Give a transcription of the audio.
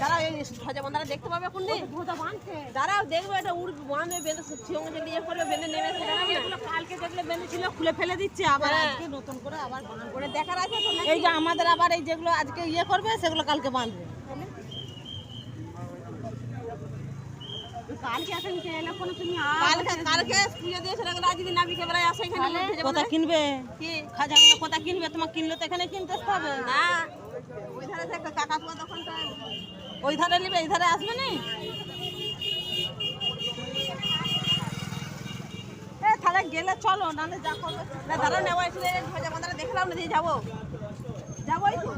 তারা এই ধ্বজা বন্ধারা দেখতে পাবে কোন দিন তারাও দেখবে এটা উড় বাঁধবে বেঁধে সঙ্গে ইয়ে করবে বেঁধে নেমে কালকে যেগুলো বেঁধেছিল খুলে ফেলে দিচ্ছে আবার আজকে নতুন করে আবার করে দেখার আছে তো এই যে আমাদের আবার এই যেগুলো আজকে ইয়ে করবে সেগুলো কালকে বাঁধবে। কালকে আসেন কে এলে কোনো তুমি কালকে পুজো দিয়েছিল আজকে নাবিকে বেলায় আসে এখানে কোথা কিনবে কি খাজাগুলো কোথা কিনবে? তোমার কিনলে তো এখানে কিনতে হবে না ওই ধারে থেকে কাকাতুয়া দোকানটা ওই ধারে নিবে এই ধারে আসবে না তাহলে গেলে চলো নাহলে যা করবে না তারা নেওয়া ছিল ধ্বজা বন্ধারা দেখলাম না দিয়ে যাবো যাবোই তো